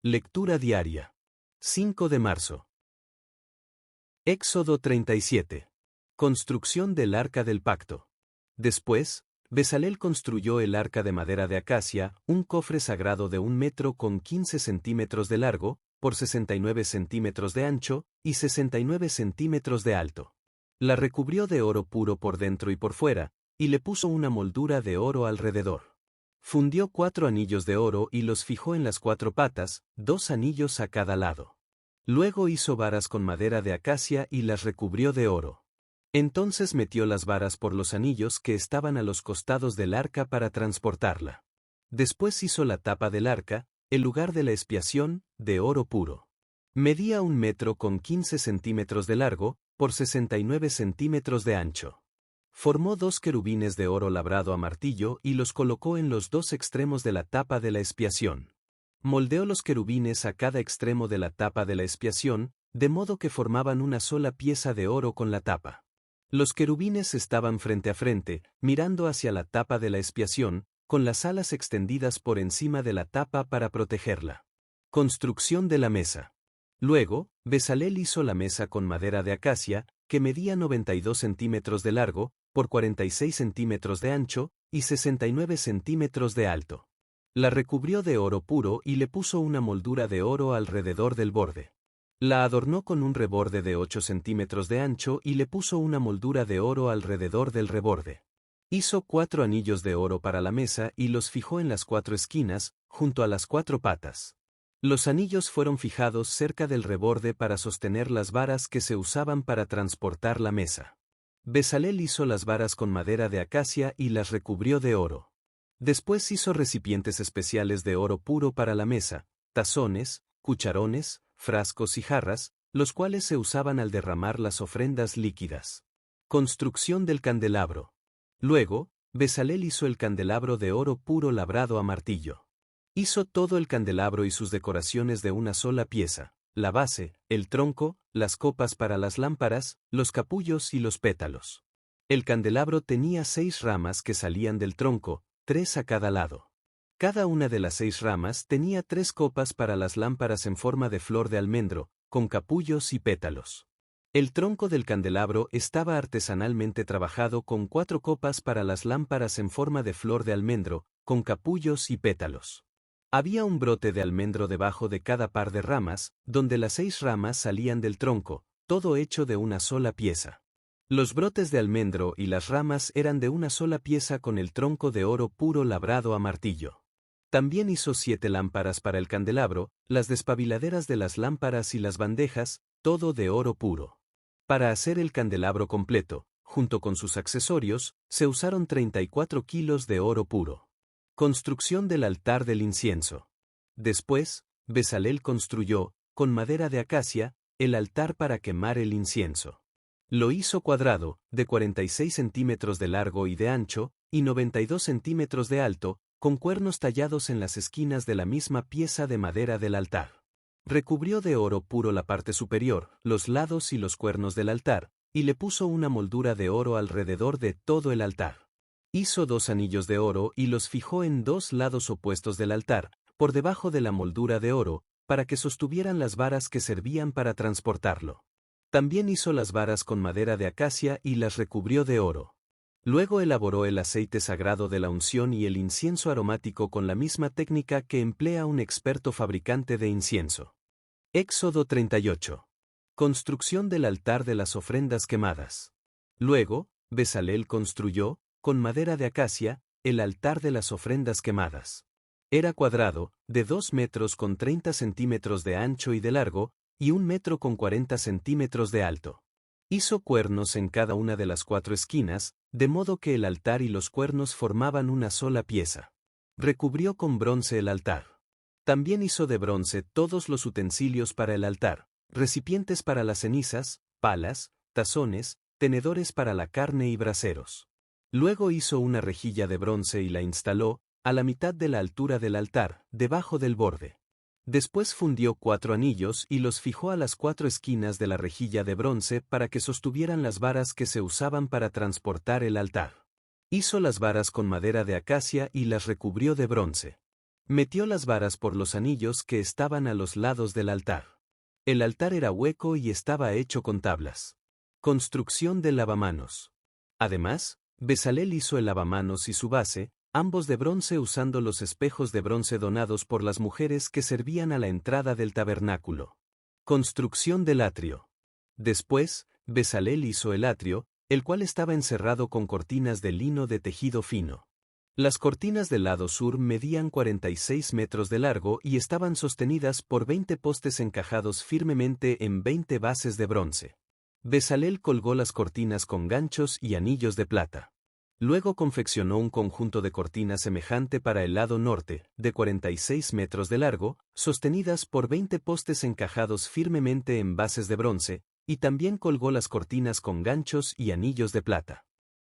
Lectura diaria. 5 de marzo. Éxodo 37. Construcción del Arca del Pacto. Después, Bezalel construyó el arca de madera de acacia, un cofre sagrado de 1 metro con 15 centímetros de largo, por 69 centímetros de ancho, y 69 centímetros de alto. La recubrió de oro puro por dentro y por fuera, y le puso una moldura de oro alrededor. Fundió 4 anillos de oro y los fijó en las 4 patas, 2 anillos a cada lado. Luego hizo varas con madera de acacia y las recubrió de oro. Entonces metió las varas por los anillos que estaban a los costados del arca para transportarla. Después hizo la tapa del arca, el lugar de la expiación, de oro puro. Medía 1 metro con 15 centímetros de largo, por 69 centímetros de ancho. Formó 2 querubines de oro labrado a martillo y los colocó en los 2 extremos de la tapa de la expiación. Moldeó los querubines a cada extremo de la tapa de la expiación, de modo que formaban una sola pieza de oro con la tapa. Los querubines estaban frente a frente, mirando hacia la tapa de la expiación, con las alas extendidas por encima de la tapa para protegerla. Construcción de la mesa. Luego, Bezalel hizo la mesa con madera de acacia, que medía 92 centímetros de largo, por 46 centímetros de ancho, y 69 centímetros de alto. La recubrió de oro puro y le puso una moldura de oro alrededor del borde. La adornó con un reborde de 8 centímetros de ancho y le puso una moldura de oro alrededor del reborde. Hizo 4 anillos de oro para la mesa y los fijó en las 4 esquinas, junto a las 4 patas. Los anillos fueron fijados cerca del reborde para sostener las varas que se usaban para transportar la mesa. Bezalel hizo las varas con madera de acacia y las recubrió de oro. Después hizo recipientes especiales de oro puro para la mesa, tazones, cucharones, frascos y jarras, los cuales se usaban al derramar las ofrendas líquidas. Construcción del candelabro. Luego, Bezalel hizo el candelabro de oro puro labrado a martillo. Hizo todo el candelabro y sus decoraciones de una sola pieza, la base, el tronco, las copas para las lámparas, los capullos y los pétalos. El candelabro tenía 6 ramas que salían del tronco, 3 a cada lado. Cada una de las 6 ramas tenía 3 copas para las lámparas en forma de flor de almendro, con capullos y pétalos. El tronco del candelabro estaba artesanalmente trabajado con 4 copas para las lámparas en forma de flor de almendro, con capullos y pétalos. Había un brote de almendro debajo de cada par de ramas, donde las 6 ramas salían del tronco, todo hecho de una sola pieza. Los brotes de almendro y las ramas eran de una sola pieza con el tronco de oro puro labrado a martillo. También hizo 7 lámparas para el candelabro, las despabiladeras de las lámparas y las bandejas, todo de oro puro. Para hacer el candelabro completo, junto con sus accesorios, se usaron 34 kilos de oro puro. Construcción del altar del incienso. Después, Bezalel construyó, con madera de acacia, el altar para quemar el incienso. Lo hizo cuadrado, de 46 centímetros de largo y de ancho, y 92 centímetros de alto, con cuernos tallados en las esquinas de la misma pieza de madera del altar. Recubrió de oro puro la parte superior, los lados y los cuernos del altar, y le puso una moldura de oro alrededor de todo el altar. Hizo 2 anillos de oro y los fijó en 2 lados opuestos del altar, por debajo de la moldura de oro, para que sostuvieran las varas que servían para transportarlo. También hizo las varas con madera de acacia y las recubrió de oro. Luego elaboró el aceite sagrado de la unción y el incienso aromático con la misma técnica que emplea un experto fabricante de incienso. Éxodo 38. Construcción del altar de las ofrendas quemadas. Luego, Bezalel construyó, con madera de acacia, el altar de las ofrendas quemadas. Era cuadrado, de 2 metros con 30 centímetros de ancho y de largo, y 1 metro con 40 centímetros de alto. Hizo cuernos en cada una de las 4 esquinas, de modo que el altar y los cuernos formaban una sola pieza. Recubrió con bronce el altar. También hizo de bronce todos los utensilios para el altar, recipientes para las cenizas, palas, tazones, tenedores para la carne y braseros. Luego hizo una rejilla de bronce y la instaló, a la mitad de la altura del altar, debajo del borde. Después fundió 4 anillos y los fijó a las 4 esquinas de la rejilla de bronce para que sostuvieran las varas que se usaban para transportar el altar. Hizo las varas con madera de acacia y las recubrió de bronce. Metió las varas por los anillos que estaban a los lados del altar. El altar era hueco y estaba hecho con tablas. Construcción del lavamanos. Además, Bezalel hizo el lavamanos y su base, ambos de bronce usando los espejos de bronce donados por las mujeres que servían a la entrada del tabernáculo. Construcción del atrio. Después, Bezalel hizo el atrio, el cual estaba encerrado con cortinas de lino de tejido fino. Las cortinas del lado sur medían 46 metros de largo y estaban sostenidas por 20 postes encajados firmemente en 20 bases de bronce. Bezalel colgó las cortinas con ganchos y anillos de plata. Luego confeccionó un conjunto de cortinas semejante para el lado norte, de 46 metros de largo, sostenidas por 20 postes encajados firmemente en bases de bronce, y también colgó las cortinas con ganchos y anillos de plata.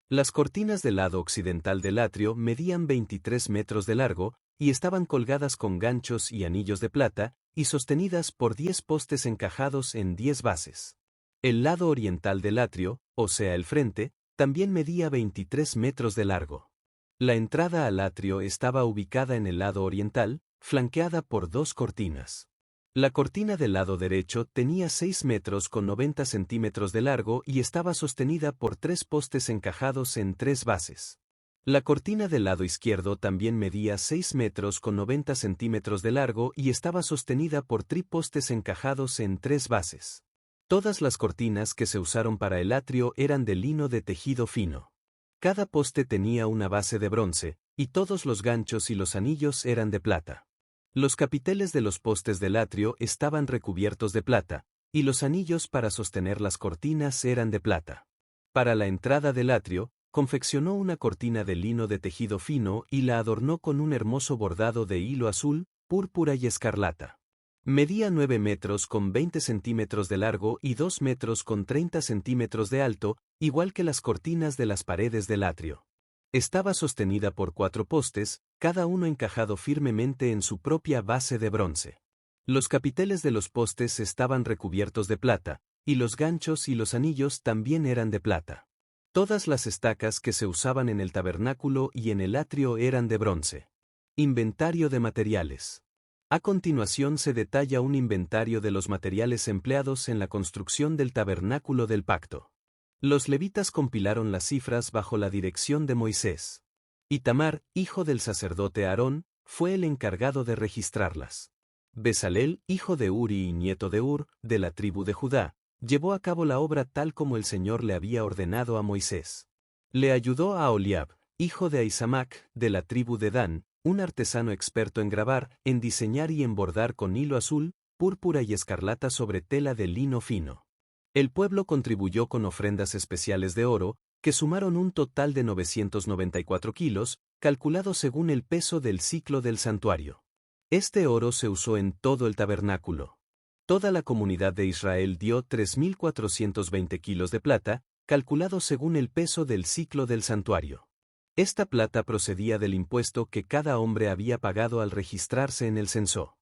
Las cortinas del lado occidental del atrio medían 23 metros de largo, y estaban colgadas con ganchos y anillos de plata, y sostenidas por 10 postes encajados en 10 bases. El lado oriental del atrio, o sea el frente, también medía 23 metros de largo. La entrada al atrio estaba ubicada en el lado oriental, flanqueada por 2 cortinas. La cortina del lado derecho tenía 6 metros con 90 centímetros de largo y estaba sostenida por 3 postes encajados en 3 bases. La cortina del lado izquierdo también medía 6 metros con 90 centímetros de largo y estaba sostenida por tripostes encajados en 3 bases. Todas las cortinas que se usaron para el atrio eran de lino de tejido fino. Cada poste tenía una base de bronce, y todos los ganchos y los anillos eran de plata. Los capiteles de los postes del atrio estaban recubiertos de plata, y los anillos para sostener las cortinas eran de plata. Para la entrada del atrio, confeccionó una cortina de lino de tejido fino y la adornó con un hermoso bordado de hilo azul, púrpura y escarlata. Medía 9 metros con 20 centímetros de largo y 2 metros con 30 centímetros de alto, igual que las cortinas de las paredes del atrio. Estaba sostenida por 4 postes, cada uno encajado firmemente en su propia base de bronce. Los capiteles de los postes estaban recubiertos de plata, y los ganchos y los anillos también eran de plata. Todas las estacas que se usaban en el tabernáculo y en el atrio eran de bronce. Inventario de materiales. A continuación se detalla un inventario de los materiales empleados en la construcción del tabernáculo del pacto. Los levitas compilaron las cifras bajo la dirección de Moisés. Itamar, hijo del sacerdote Aarón, fue el encargado de registrarlas. Bezalel, hijo de Uri y nieto de Ur, de la tribu de Judá, llevó a cabo la obra tal como el Señor le había ordenado a Moisés. Le ayudó a Aholiab, hijo de Ahisamac, de la tribu de Dan, un artesano experto en grabar, en diseñar y en bordar con hilo azul, púrpura y escarlata sobre tela de lino fino. El pueblo contribuyó con ofrendas especiales de oro, que sumaron un total de 994 kilos, calculado según el peso del ciclo del santuario. Este oro se usó en todo el tabernáculo. Toda la comunidad de Israel dio 3.420 kilos de plata, calculado según el peso del ciclo del santuario. Esta plata procedía del impuesto que cada hombre había pagado al registrarse en el censo.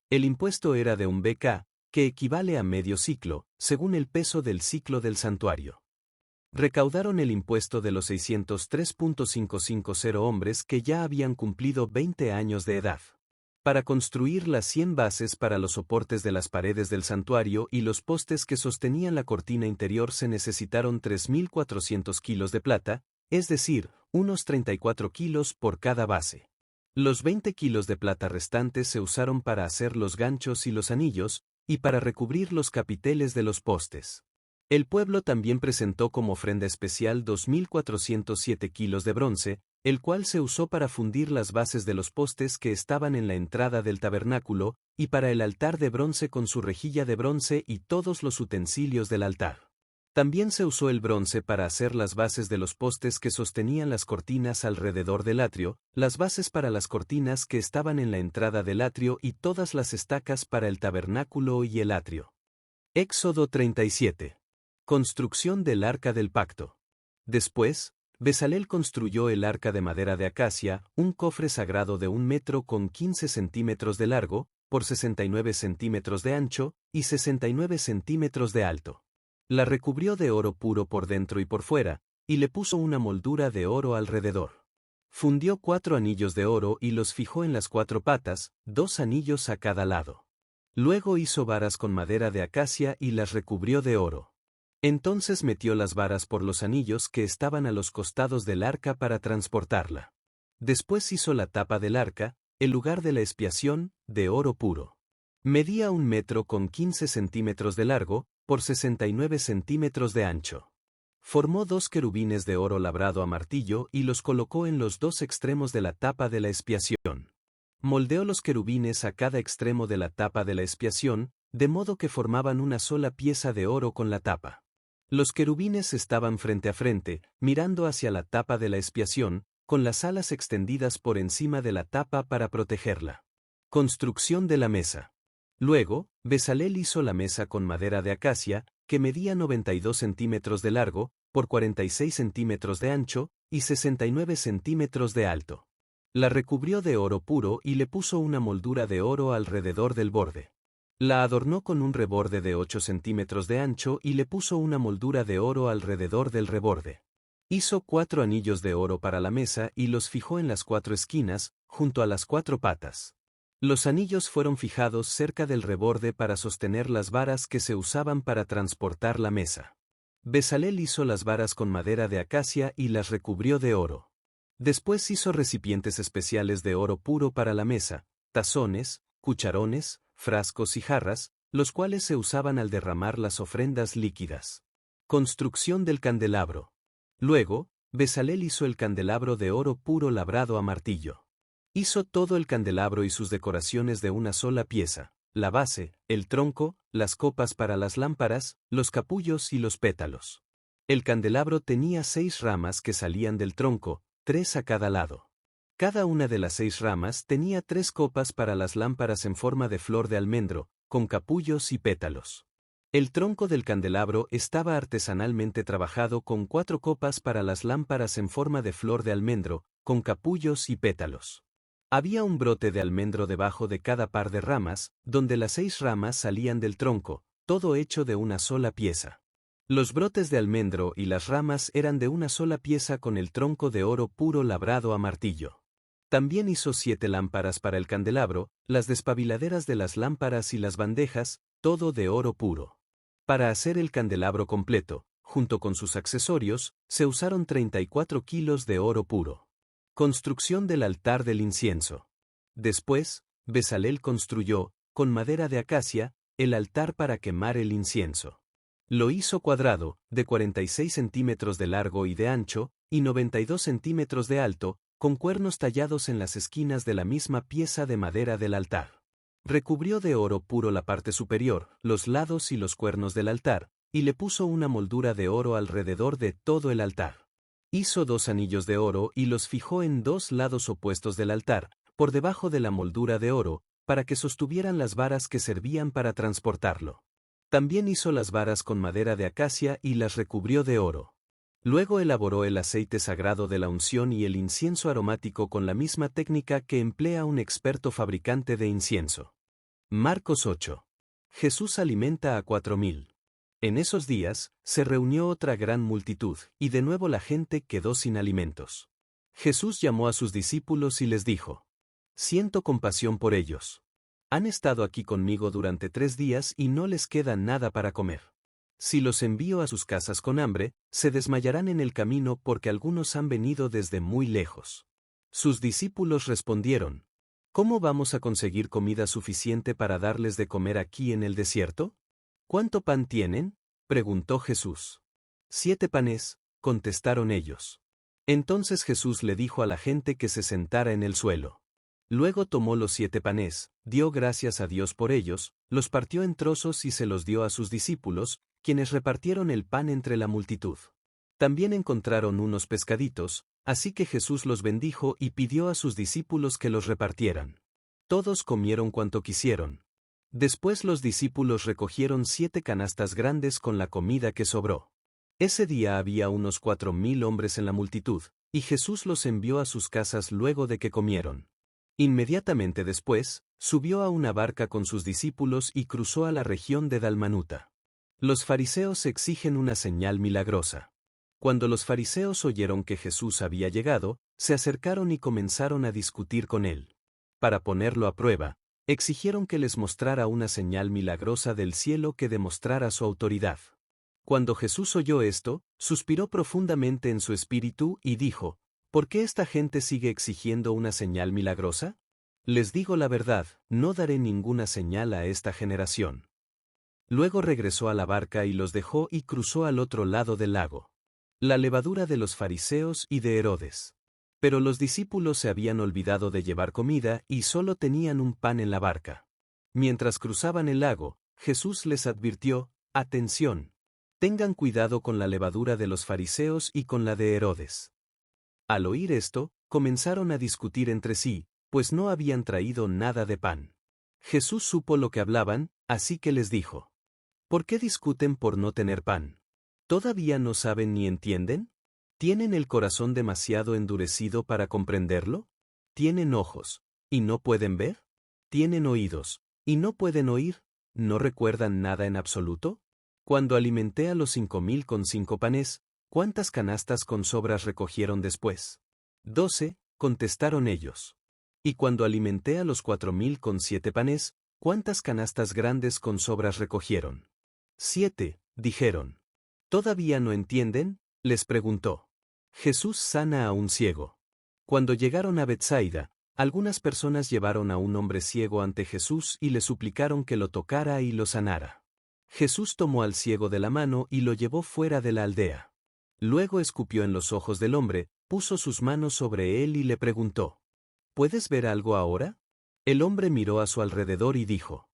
El impuesto era de un BK, que equivale a medio ciclo, según el peso del ciclo del santuario. Recaudaron el impuesto de los 603.550 hombres que ya habían cumplido 20 años de edad. Para construir las 100 bases para los soportes de las paredes del santuario y los postes que sostenían la cortina interior se necesitaron 3.400 kilos de plata, es decir, unos 34 kilos por cada base. Los 20 kilos de plata restantes se usaron para hacer los ganchos y los anillos, y para recubrir los capiteles de los postes. El pueblo también presentó como ofrenda especial 2.407 kilos de bronce, el cual se usó para fundir las bases de los postes que estaban en la entrada del tabernáculo, y para el altar de bronce con su rejilla de bronce y todos los utensilios del altar. También se usó el bronce para hacer las bases de los postes que sostenían las cortinas alrededor del atrio, las bases para las cortinas que estaban en la entrada del atrio y todas las estacas para el tabernáculo y el atrio. Éxodo 37. Construcción del Arca del Pacto. Después, Bezalel construyó el arca de madera de acacia, un cofre sagrado de 1 metro con 15 centímetros de largo, por 69 centímetros de ancho, y 69 centímetros de alto. La recubrió de oro puro por dentro y por fuera, y le puso una moldura de oro alrededor. Fundió 4 anillos de oro y los fijó en las 4 patas, 2 anillos a cada lado. Luego hizo varas con madera de acacia y las recubrió de oro. Entonces metió las varas por los anillos que estaban a los costados del arca para transportarla. Después hizo la tapa del arca, el lugar de la expiación, de oro puro. Medía 1 metro con 15 centímetros de largo, por 69 centímetros de ancho. Formó 2 querubines de oro labrado a martillo y los colocó en los 2 extremos de la tapa de la expiación. Moldeó los querubines a cada extremo de la tapa de la expiación, de modo que formaban una sola pieza de oro con la tapa. Los querubines estaban frente a frente, mirando hacia la tapa de la expiación, con las alas extendidas por encima de la tapa para protegerla. Construcción de la mesa. Luego, Bezalel hizo la mesa con madera de acacia, que medía 92 centímetros de largo, por 46 centímetros de ancho, y 69 centímetros de alto. La recubrió de oro puro y le puso una moldura de oro alrededor del borde. La adornó con un reborde de 8 centímetros de ancho y le puso una moldura de oro alrededor del reborde. Hizo 4 anillos de oro para la mesa y los fijó en las 4 esquinas, junto a las 4 patas. Los anillos fueron fijados cerca del reborde para sostener las varas que se usaban para transportar la mesa. Bezalel hizo las varas con madera de acacia y las recubrió de oro. Después hizo recipientes especiales de oro puro para la mesa, tazones, cucharones, frascos y jarras, los cuales se usaban al derramar las ofrendas líquidas. Construcción del candelabro. Luego, Bezalel hizo el candelabro de oro puro labrado a martillo. Hizo todo el candelabro y sus decoraciones de una sola pieza, la base, el tronco, las copas para las lámparas, los capullos y los pétalos. El candelabro tenía 6 ramas que salían del tronco, 3 a cada lado. Cada una de las 6 ramas tenía 3 copas para las lámparas en forma de flor de almendro, con capullos y pétalos. El tronco del candelabro estaba artesanalmente trabajado con 4 copas para las lámparas en forma de flor de almendro, con capullos y pétalos. Había un brote de almendro debajo de cada par de ramas, donde las 6 ramas salían del tronco, todo hecho de una sola pieza. Los brotes de almendro y las ramas eran de una sola pieza con el tronco de oro puro labrado a martillo. También hizo 7 lámparas para el candelabro, las despabiladeras de las lámparas y las bandejas, todo de oro puro. Para hacer el candelabro completo, junto con sus accesorios, se usaron 34 kilos de oro puro. Construcción del altar del incienso. Después, Bezalel construyó, con madera de acacia, el altar para quemar el incienso. Lo hizo cuadrado, de 46 centímetros de largo y de ancho, y 92 centímetros de alto, con cuernos tallados en las esquinas de la misma pieza de madera del altar. Recubrió de oro puro la parte superior, los lados y los cuernos del altar, y le puso una moldura de oro alrededor de todo el altar. Hizo 2 anillos de oro y los fijó en 2 lados opuestos del altar, por debajo de la moldura de oro, para que sostuvieran las varas que servían para transportarlo. También hizo las varas con madera de acacia y las recubrió de oro. Luego elaboró el aceite sagrado de la unción y el incienso aromático con la misma técnica que emplea un experto fabricante de incienso. Marcos 8. Jesús alimenta a 4.000. En esos días, se reunió otra gran multitud, y de nuevo la gente quedó sin alimentos. Jesús llamó a sus discípulos y les dijo: Siento compasión por ellos. Han estado aquí conmigo durante 3 días y no les queda nada para comer. Si los envío a sus casas con hambre, se desmayarán en el camino porque algunos han venido desde muy lejos. Sus discípulos respondieron: ¿Cómo vamos a conseguir comida suficiente para darles de comer aquí en el desierto? ¿Cuánto pan tienen?, preguntó Jesús. 7 panes, contestaron ellos. Entonces Jesús le dijo a la gente que se sentara en el suelo. Luego tomó los 7 panes, dio gracias a Dios por ellos, los partió en trozos y se los dio a sus discípulos, quienes repartieron el pan entre la multitud. También encontraron unos pescaditos, así que Jesús los bendijo y pidió a sus discípulos que los repartieran. Todos comieron cuanto quisieron. Después los discípulos recogieron 7 canastas grandes con la comida que sobró. Ese día había unos 4.000 hombres en la multitud, y Jesús los envió a sus casas luego de que comieron. Inmediatamente después, subió a una barca con sus discípulos y cruzó a la región de Dalmanuta. Los fariseos exigen una señal milagrosa. Cuando los fariseos oyeron que Jesús había llegado, se acercaron y comenzaron a discutir con él. Para ponerlo a prueba, exigieron que les mostrara una señal milagrosa del cielo que demostrara su autoridad. Cuando Jesús oyó esto, suspiró profundamente en su espíritu y dijo: ¿Por qué esta gente sigue exigiendo una señal milagrosa? Les digo la verdad, no daré ninguna señal a esta generación. Luego regresó a la barca y los dejó y cruzó al otro lado del lago. La levadura de los fariseos y de Herodes. Pero los discípulos se habían olvidado de llevar comida y solo tenían un pan en la barca. Mientras cruzaban el lago, Jesús les advirtió: «Atención. Tengan cuidado con la levadura de los fariseos y con la de Herodes». Al oír esto, comenzaron a discutir entre sí, pues no habían traído nada de pan. Jesús supo lo que hablaban, así que les dijo: «¿Por qué discuten por no tener pan? ¿Todavía no saben ni entienden? ¿Tienen el corazón demasiado endurecido para comprenderlo? ¿Tienen ojos, y no pueden ver? ¿Tienen oídos, y no pueden oír? ¿No recuerdan nada en absoluto? Cuando alimenté a los 5,000 con 5 panes, ¿cuántas canastas con sobras recogieron después? 12, contestaron ellos. Y cuando alimenté a los 4,000 con 7 panes, ¿cuántas canastas grandes con sobras recogieron? 7, dijeron. ¿Todavía no entienden?, les preguntó. Jesús sana a un ciego. Cuando llegaron a Betsaida, algunas personas llevaron a un hombre ciego ante Jesús y le suplicaron que lo tocara y lo sanara. Jesús tomó al ciego de la mano y lo llevó fuera de la aldea. Luego escupió en los ojos del hombre, puso sus manos sobre él y le preguntó: ¿Puedes ver algo ahora? El hombre miró a su alrededor y dijo: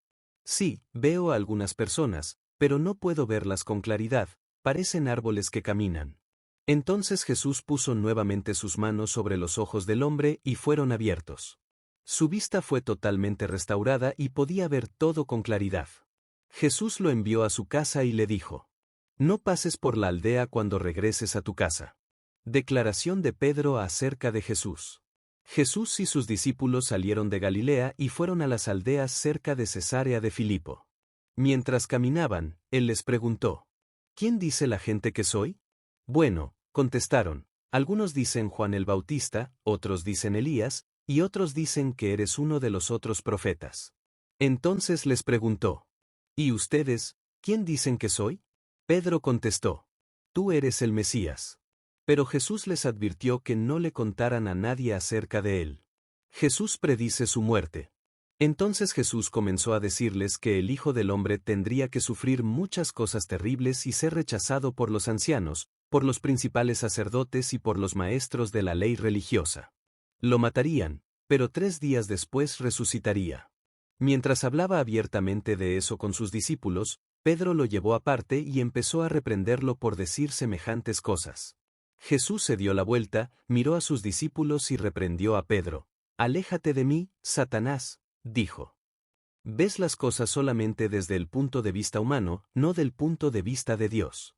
Sí, veo a algunas personas, pero no puedo verlas con claridad, parecen árboles que caminan. Entonces Jesús puso nuevamente sus manos sobre los ojos del hombre y fueron abiertos. Su vista fue totalmente restaurada y podía ver todo con claridad. Jesús lo envió a su casa y le dijo: No pases por la aldea cuando regreses a tu casa. Declaración de Pedro acerca de Jesús. Jesús y sus discípulos salieron de Galilea y fueron a las aldeas cerca de Cesarea de Filipo. Mientras caminaban, él les preguntó: ¿Quién dice la gente que soy? Bueno, contestaron, algunos dicen Juan el Bautista, otros dicen Elías, y otros dicen que eres uno de los otros profetas. Entonces les preguntó: ¿Y ustedes, quién dicen que soy? Pedro contestó: Tú eres el Mesías. Pero Jesús les advirtió que no le contaran a nadie acerca de él. Jesús predice su muerte. Entonces Jesús comenzó a decirles que el Hijo del Hombre tendría que sufrir muchas cosas terribles y ser rechazado por los ancianos, por los principales sacerdotes y por los maestros de la ley religiosa. Lo matarían, pero 3 días después resucitaría. Mientras hablaba abiertamente de eso con sus discípulos, Pedro lo llevó aparte y empezó a reprenderlo por decir semejantes cosas. Jesús se dio la vuelta, miró a sus discípulos y reprendió a Pedro. «Aléjate de mí, Satanás», dijo. «Ves las cosas solamente desde el punto de vista humano, no del punto de vista de Dios».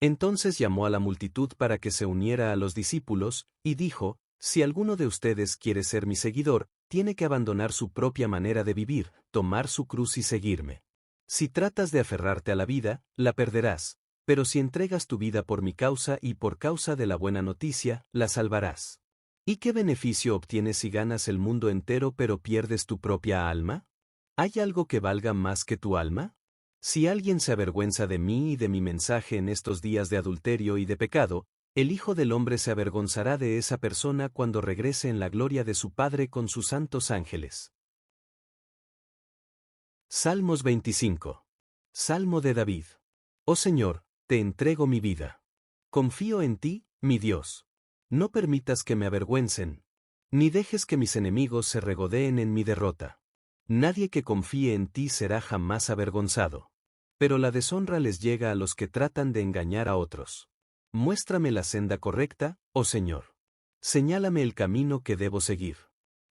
Entonces llamó a la multitud para que se uniera a los discípulos, y dijo: «Si alguno de ustedes quiere ser mi seguidor, tiene que abandonar su propia manera de vivir, tomar su cruz y seguirme. Si tratas de aferrarte a la vida, la perderás, pero si entregas tu vida por mi causa y por causa de la buena noticia, la salvarás. ¿Y qué beneficio obtienes si ganas el mundo entero pero pierdes tu propia alma? ¿Hay algo que valga más que tu alma? Si alguien se avergüenza de mí y de mi mensaje en estos días de adulterio y de pecado, el Hijo del Hombre se avergonzará de esa persona cuando regrese en la gloria de su Padre con sus santos ángeles». Salmos 25. Salmo de David. Oh Señor, te entrego mi vida. Confío en ti, mi Dios. No permitas que me avergüencen, ni dejes que mis enemigos se regodeen en mi derrota. Nadie que confíe en ti será jamás avergonzado. Pero la deshonra les llega a los que tratan de engañar a otros. Muéstrame la senda correcta, oh Señor. Señálame el camino que debo seguir.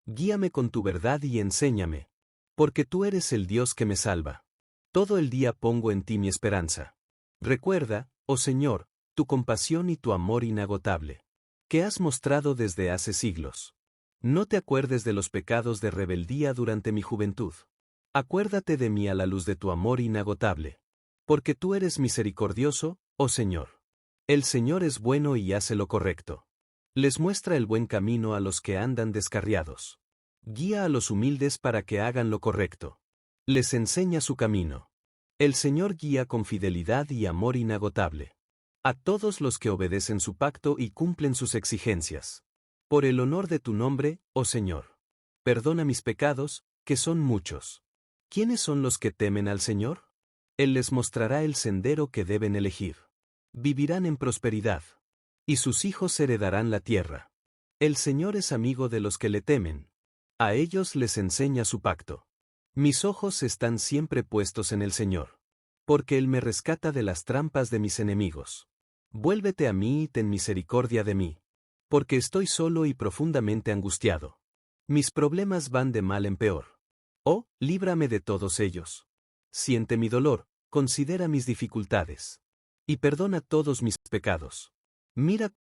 Guíame con tu verdad y enséñame. Porque tú eres el Dios que me salva. Todo el día pongo en ti mi esperanza. Recuerda, oh Señor, tu compasión y tu amor inagotable, que has mostrado desde hace siglos. No te acuerdes de los pecados de rebeldía durante mi juventud. Acuérdate de mí a la luz de tu amor inagotable. Porque tú eres misericordioso, oh Señor. El Señor es bueno y hace lo correcto. Les muestra el buen camino a los que andan descarriados. Guía a los humildes para que hagan lo correcto. Les enseña su camino. El Señor guía con fidelidad y amor inagotable a todos los que obedecen su pacto y cumplen sus exigencias. Por el honor de tu nombre, oh Señor. Perdona mis pecados, que son muchos. ¿Quiénes son los que temen al Señor? Él les mostrará el sendero que deben elegir. Vivirán en prosperidad. Y sus hijos heredarán la tierra. El Señor es amigo de los que le temen. A ellos les enseña su pacto. Mis ojos están siempre puestos en el Señor. Porque Él me rescata de las trampas de mis enemigos. Vuélvete a mí y ten misericordia de mí. Porque estoy solo y profundamente angustiado. Mis problemas van de mal en peor. Oh, líbrame de todos ellos. Siente mi dolor, considera mis dificultades. Y perdona todos mis pecados. Mira